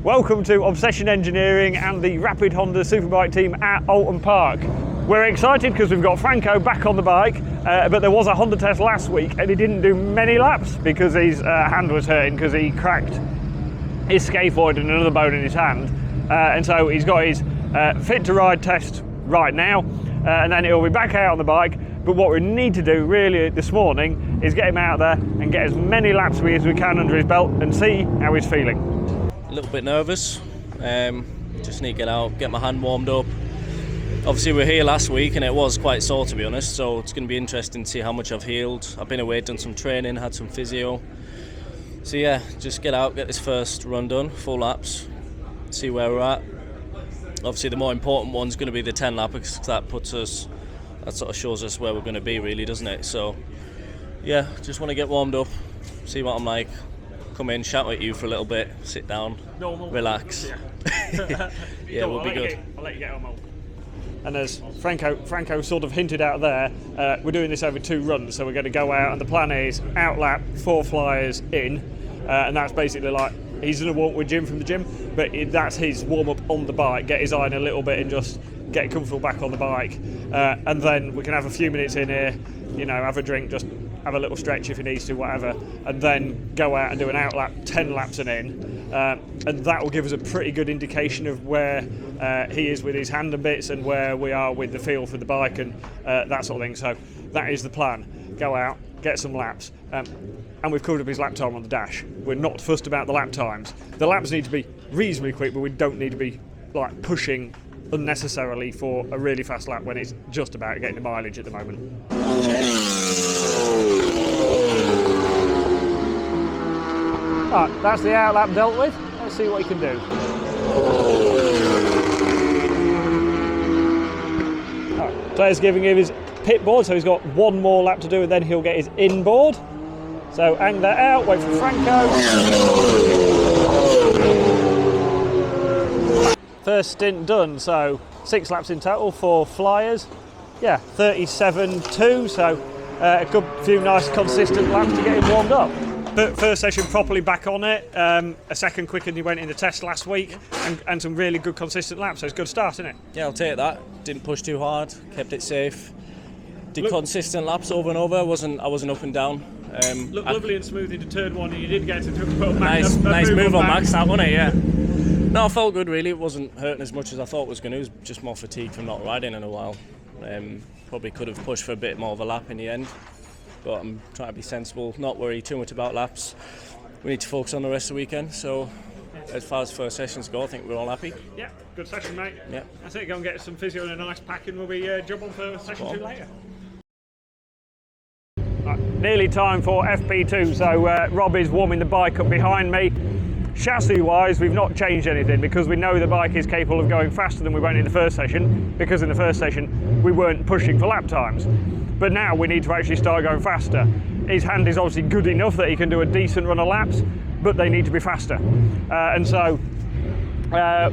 Welcome to Obsession Engineering and the Rapid Honda Superbike team at Oulton Park. We're excited because we've got Franco back on the bike, but there was a Honda test last week and he didn't do many laps because his hand was hurting because he cracked his scaphoid and another bone in his hand. And so he's got his fit to ride test right now, and then he'll be back out on the bike. But what we need to do really this morning is get him out there and get as many laps as we can under his belt and see how he's feeling. A little bit nervous, just need to get out, get my hand warmed up. Obviously we were here last week and it was quite sore, to be honest, so it's going to be interesting to see how much I've healed. I've been away, done some training, had some physio. So yeah, just get out, get this first run done, 4 laps, see where we're at. Obviously the more important one's going to be the 10 lap, because that sort of shows us where we're going to be really, doesn't it? So yeah, just want to get warmed up, see what I'm like, come in, shout at you for a little bit, sit down, normal, relax. Yeah, we'll be good. I'll let you get on, Mo. And as Franco sort of hinted out there, we're doing this over 2 runs, so we're going to go out and the plan is out lap 4 flyers in, and that's basically like, he's going to walk with Jim from the gym, but that's his warm-up on the bike, get his eye in a little bit and just get comfortable back on the bike. And then we can have a few minutes in here, you know, have a drink, just have a little stretch if he needs to, whatever, and then go out and do an out lap, 10 laps and in. And that will give us a pretty good indication of where he is with his hand and bits and where we are with the feel for the bike and that sort of thing. So that is the plan. Go out, get some laps. And we've covered up his lap time on the dash. We're not fussed about the lap times. The laps need to be reasonably quick, but we don't need to be like pushing unnecessarily for a really fast lap when it's just about getting the mileage at the moment. Right, that's the out lap dealt with. Let's see what he can do. Right, Claire's giving him his pit board, so he's got 1 more lap to do and then he'll get his inboard. So hang that out, wait for Franco. First stint done, so 6 laps in total, 4 flyers. Yeah, 37.2, so a good few nice consistent laps to get him warmed up. But first session properly back on it, a second quicker than he went in the test last week, and some really good consistent laps, so it's a good start, isn't it? Yeah, I'll take that. Didn't push too hard, kept it safe. Did consistent laps over and over, I wasn't up and down. Looked lovely and smooth into turn 1, and you did get to nice move on Max, that wasn't it? Yeah. No, I felt good really. It wasn't hurting as much as I thought it was going to. It was just more fatigue from not riding in a while. Probably could have pushed for a bit more of a lap in the end, but I'm trying to be sensible, not worry too much about laps. We need to focus on the rest of the weekend. So as far as first sessions go, I think we're all happy. Yeah, good session, mate. Yeah. I think go and get some physio and a nice pack, and we'll be jump on for session 2 later. Nearly time for FP2, so Rob is warming the bike up behind me. Chassis wise, we've not changed anything because we know the bike is capable of going faster than we went in the first session, because in the first session we weren't pushing for lap times. But now we need to actually start going faster. His hand is obviously good enough that he can do a decent run of laps, but they need to be faster. And so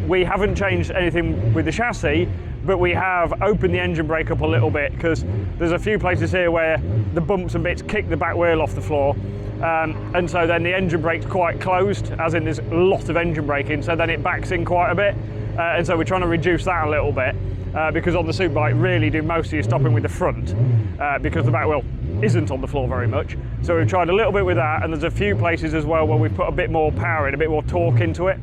we haven't changed anything with the chassis, but we have opened the engine brake up a little bit because there's a few places here where the bumps and bits kick the back wheel off the floor, and so then the engine brake's quite closed, as in there's a lot of engine braking, so then it backs in quite a bit, and so we're trying to reduce that a little bit, because on the Superbike really do most of your stopping with the front, because the back wheel isn't on the floor very much. So we've tried a little bit with that, and there's a few places as well where we've put a bit more power in, a bit more torque into it,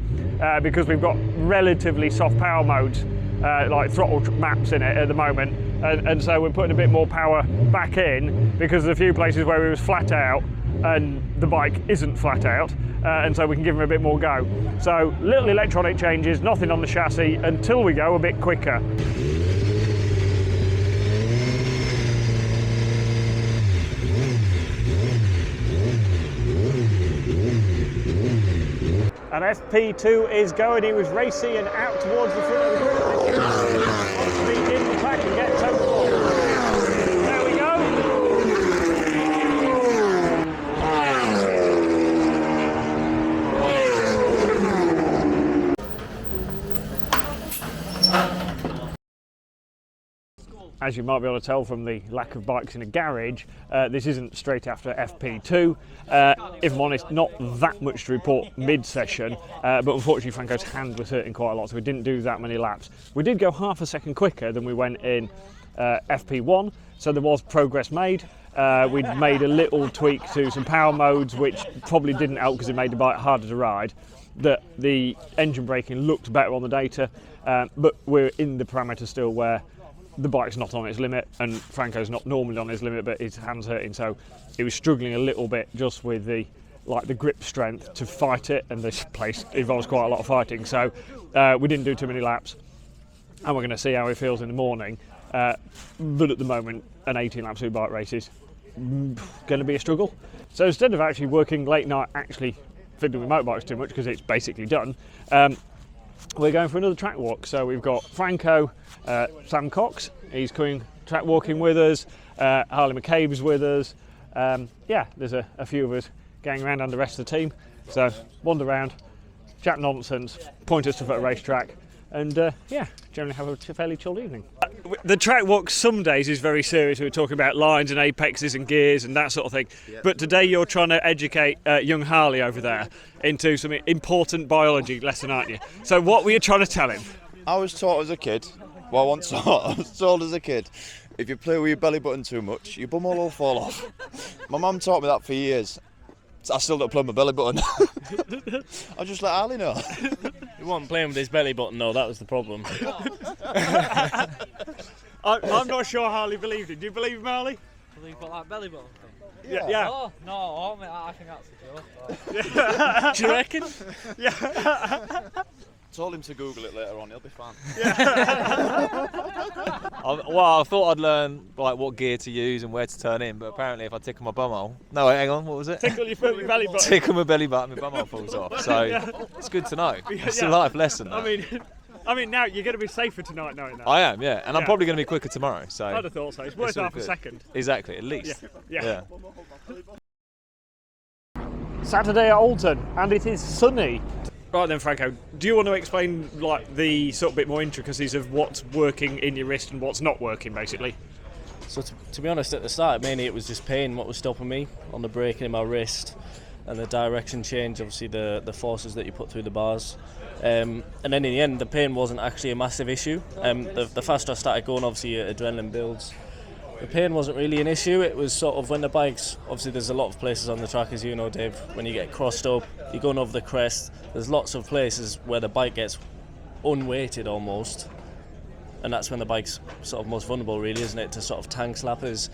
because we've got relatively soft power modes, like throttle maps in it at the moment, and so we're putting a bit more power back in because there's a few places where we was flat out and the bike isn't flat out, and so we can give them a bit more go. So little electronic changes, nothing on the chassis until we go a bit quicker. And FP2 is going, he was racing and out towards the front of the group. On speed in the pack and get total. There we go. as you might be able to tell from the lack of bikes in a garage, this isn't straight after FP2. If I'm honest, not that much to report mid-session, but unfortunately Franco's hand was hurting quite a lot, so we didn't do that many laps. We did go half a second quicker than we went in FP1, so there was progress made. We'd made a little tweak to some power modes, which probably didn't help because it made the bike harder to ride. That the engine braking looked better on the data, but we're in the parameter still where the bike's not on its limit, and Franco's not normally on his limit, but his hand's hurting, so he was struggling a little bit just with the grip strength to fight it, and this place involves quite a lot of fighting, so we didn't do too many laps, and we're going to see how he feels in the morning. But at the moment, an 18-lap superbike race is going to be a struggle. So instead of actually working late night, actually fiddling with motorbikes too much because it's basically done, we're going for another track walk. So we've got Franco, Sam Cox, he's coming track walking with us, Harley McCabe's with us. Yeah, there's a few of us going around and the rest of the team. So wander around, chat nonsense, point at stuff at a racetrack, and yeah, generally have a fairly chilled evening. The track walk some days is very serious. We're talking about lines and apexes and gears and that sort of thing. Yep. But today you're trying to educate young Harley over there into some important biology lesson, aren't you? So what were you trying to tell him? I was taught as a kid, well, I wasn't taught, I was told as a kid, if you play with your belly button too much, your bum will fall off. My mum taught me that for years. I still don't play with my belly button. I just let Ali know. He wasn't playing with his belly button though, that was the problem. I'm not sure Harley believed it. Do you believe him, Harley? Believe what, like belly button thing? Yeah. Oh, no, I think that's a joke. Do you reckon? Yeah. Told him to Google it later on, he'll be fine. Well, I thought I'd learn like what gear to use and where to turn in, but apparently if I tickle my bumhole... No, wait, hang on, what was it? Tickle your belly button. Tickle my belly button, my bumhole falls off. So it's good to know. It's a life lesson. I mean, now you're going to be safer tonight knowing that. I am, yeah, and I'm probably going to be quicker tomorrow. So I'd have thought so. It's worth half a second. Exactly, at least. Yeah. Saturday at Oulton, and it is sunny. Right then, Franco, do you want to explain like the sort of bit more intricacies of what's working in your wrist and what's not working, basically? So to be honest, at the start, mainly it was just pain, what was stopping me on the braking in my wrist, and the direction change, obviously the forces that you put through the bars. And then in the end, the pain wasn't actually a massive issue. The faster I started going, obviously adrenaline builds. The pain wasn't really an issue. It was sort of when the bikes, obviously there's a lot of places on the track, as you know, Dave, when you get crossed up, you're going over the crest, there's lots of places where the bike gets unweighted almost, and that's when the bike's sort of most vulnerable, really, isn't it, to sort of tank slappers,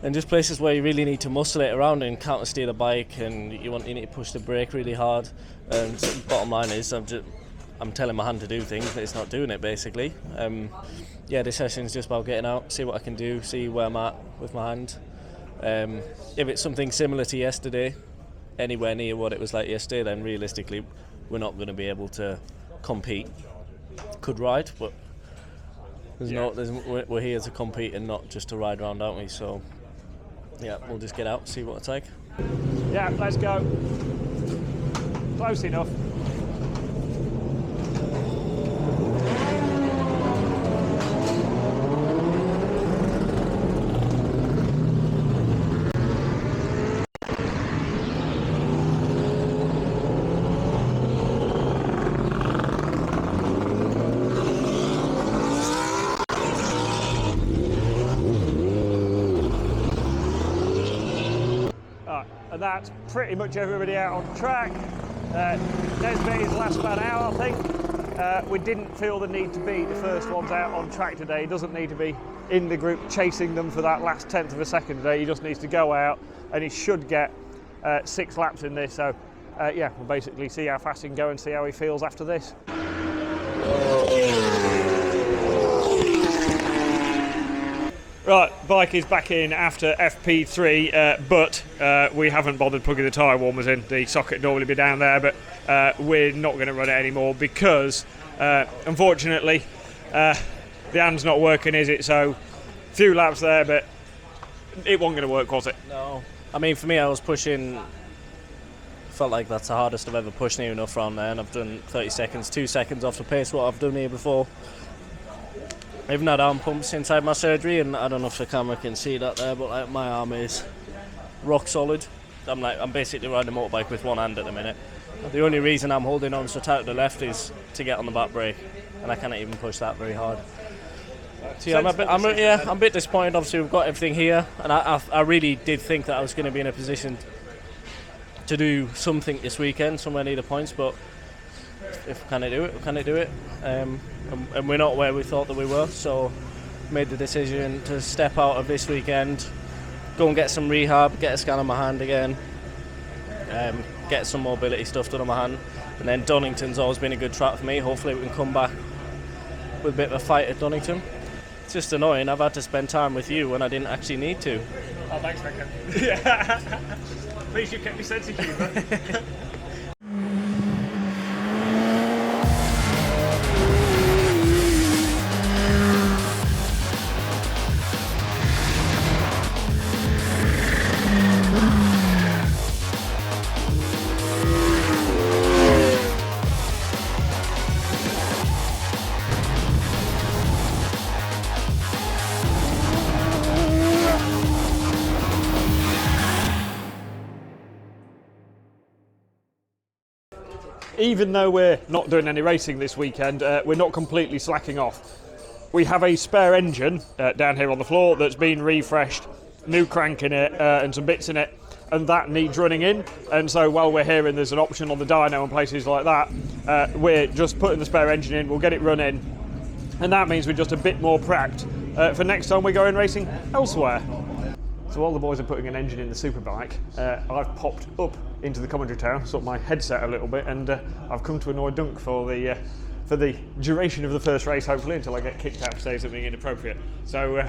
and just places where you really need to muscle it around and counter steer the bike, and you need to push the brake really hard. And so bottom line is, I'm telling my hand to do things, but it's not doing it, basically. Yeah, this session's just about getting out, see what I can do, see where I'm at with my hand. If it's something similar to yesterday, anywhere near what it was like yesterday, then realistically we're not going to be able to compete. Could ride, but we're here to compete and not just to ride around, aren't we? So yeah, we'll just get out, see what it's like. Yeah, let's go. Close enough. And that's pretty much everybody out on track. BSB's last about an hour, I think. We didn't feel the need to be the first ones out on track today. He doesn't need to be in the group chasing them for that last tenth of a second today. He just needs to go out, and he should get 6 laps in this. So yeah, we'll basically see how fast he can go and see how he feels after this. Right, bike is back in after FP3, but we haven't bothered plugging the tyre warmers in. The socket would normally be down there, but we're not going to run it anymore because, unfortunately, the hand's not working, is it? So, few laps there, but it wasn't going to work, was it? No. I mean, for me, I was pushing. Felt like that's the hardest I've ever pushed near enough from there, and I've done 30 seconds, 2 seconds off the pace what I've done here before. I've had arm pumps since I had my surgery, and I don't know if the camera can see that there, but like, my arm is rock solid. I'm basically riding a motorbike with one hand at the minute. The only reason I'm holding on so tight to the left is to get on the back brake, and I can't even push that very hard. So yeah, I'm a bit disappointed. Obviously, we've got everything here, and I really did think that I was going to be in a position to do something this weekend. Somewhere near the points, but if can I do it? And we're not where we thought that we were. So made the decision to step out of this weekend, go and get some rehab, get a scan on my hand again, get some mobility stuff done on my hand, and then Donington's always been a good track for me. Hopefully, we can come back with a bit of a fight at Donington. It's just annoying. I've had to spend time with you when I didn't actually need to. Oh, thanks, Franco. Yeah. Please, you kept me sense of humour. Even though we're not doing any racing this weekend, we're not completely slacking off. We have a spare engine down here on the floor that's been refreshed, new crank in it and some bits in it, and that needs running in. And so while we're here and there's an option on the dyno and places like that, we're just putting the spare engine in, we'll get it running, and that means we're just a bit more prepped for next time we're going racing elsewhere. So while the boys are putting an engine in the superbike, I've popped up into the commentary tower, sort my headset a little bit, and I've come to annoy Dunk for the duration of the first race, hopefully, until I get kicked out for saying something inappropriate. So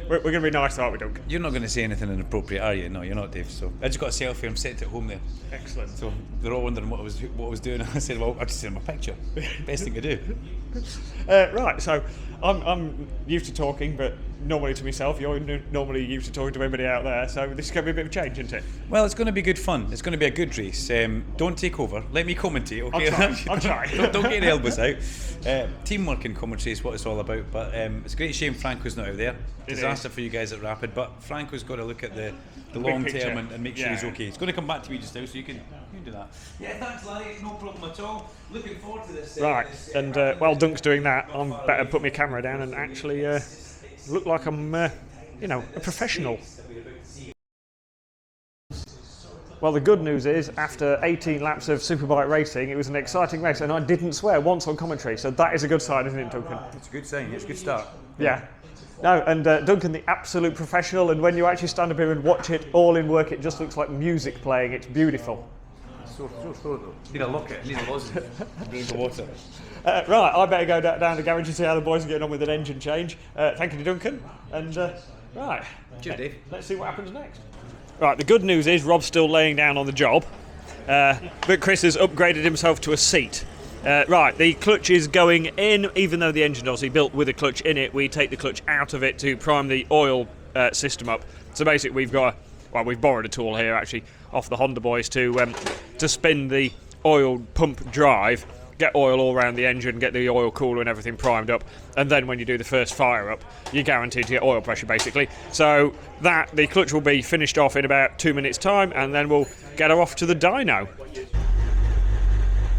we're going to be nice, aren't we, Dunk? You're not going to say anything inappropriate, are you? No, you're not, Dave. So I just got a selfie. I'm sitting at home there. Excellent. So they're all wondering what I was doing. I said, well, I just sent my picture. Best thing to do. Right. So I'm used to talking, but normally to myself. You're normally used to talking to everybody out there. So this is going to be a bit of a change, isn't it? Well, it's going to be good fun. It's going to be a good race. Don't take over. Let me commentate, okay? I'll try. don't get your elbows out. Teamwork in commentary is what it's all about. But it's a great shame Franco's not out there. Disaster for you guys at Rapid. But Franco's got to look at the long term and make sure he's okay. He's going to come back to me just now, so you can do that. Yeah, thanks, Larry. No problem at all. Looking forward to this. Right. And while Dunk's doing that, I'm better put my camera down and actually look like I'm, a professional. Well, the good news is, after 18 laps of superbike racing, it was an exciting race, and I didn't swear once on commentary, so that is a good sign, isn't it, Duncan? It's a good sign. It's a good start. Yeah. No, and Duncan, the absolute professional, and when you actually stand up here and watch it all in work, it just looks like music playing. It's beautiful. So though. Need a locket. Need a lozenge. Need the water. Right, I better go down the garage and see how the boys are getting on with an engine change. Thank you to Duncan. And right, Cheers, Dave. Let's see what happens next. Right, the good news is Rob's still laying down on the job, but Chris has upgraded himself to a seat. Right, the clutch is going in, even though the engine obviously built with a clutch in it. We take the clutch out of it to prime the oil system up. So basically we've borrowed a tool here actually off the Honda boys to spin the oil pump drive, get oil all around the engine, get the oil cooler and everything primed up, and then when you do the first fire up, you're guaranteed to get oil pressure basically. So the clutch will be finished off in about 2 minutes time, and then we'll get her off to the dyno.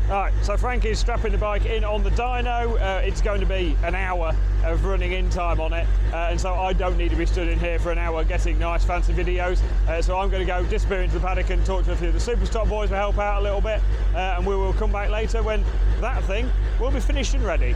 Right, so Frank is strapping the bike in on the dyno. It's going to be an hour of running in time on it, and so I don't need to be stood in here for an hour getting nice fancy videos. So I'm going to go disappear into the paddock and talk to a few of the Superstock boys to help out a little bit, and we will come back later when that thing will be finished and ready.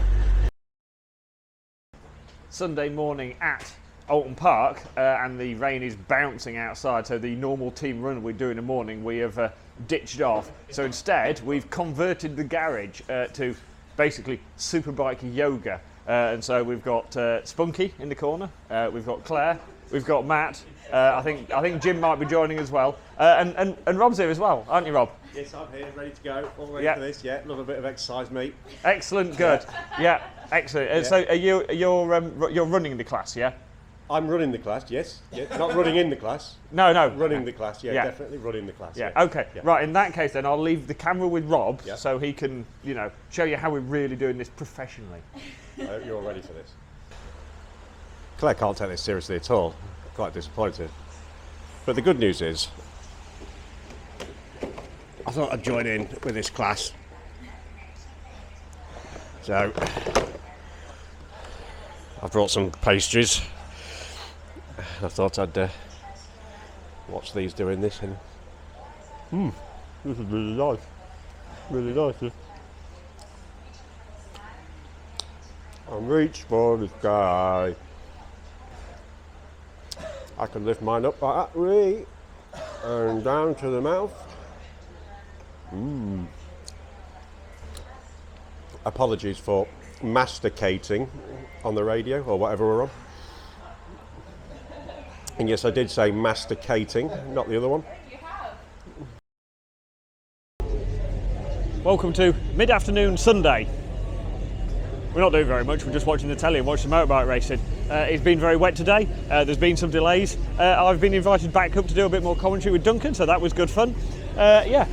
Sunday morning at Oulton Park, and the rain is bouncing outside, so the normal team run we do in the morning we have ditched off. So instead we've converted the garage to basically superbike yoga, and so we've got Spunky in the corner, we've got Claire, we've got Matt, I think Jim might be joining as well, and Rob's here as well, aren't you, Rob? Yes, I'm here, ready to go, all ready for this, yeah, love a bit of exercise, mate. Excellent, good, yeah, excellent. Yeah. So you're running the class, yeah? I'm running the class, yes. Yeah. Not running in the class. No. Running the class, yeah, definitely running the class. Yeah, yeah. okay. Yeah. Right, in that case then I'll leave the camera with Rob, yeah, so he can, show you how we're really doing this professionally. I hope you're all ready for this. Claire can't take this seriously at all. Quite disappointed. But the good news is, I thought I'd join in with this class. So, I've brought some pastries. I thought I'd watch these doing this, and this is really nice. Really nice. And reach for the sky. I can lift mine up like that, really, and down to the mouth. Apologies for masticating on the radio or whatever we're on. And yes, I did say masticating, not the other one. Welcome to mid-afternoon Sunday. We're not doing very much, we're just watching the telly and watching motorbike racing. It's been very wet today, there's been some delays. I've been invited back up to do a bit more commentary with Duncan, so that was good fun. Yeah,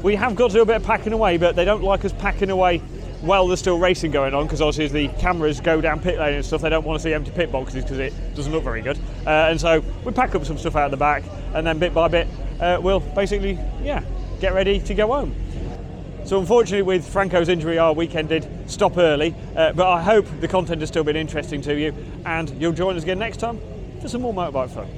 we have got to do a bit of packing away, but they don't like us packing away while there's still racing going on, because obviously as the cameras go down pit lane and stuff, they don't want to see empty pit boxes because it doesn't look very good. And so we pack up some stuff out the back, and then bit by bit we'll basically, get ready to go home. So unfortunately with Franco's injury our weekend did stop early, but I hope the content has still been interesting to you and you'll join us again next time for some more motorbike fun.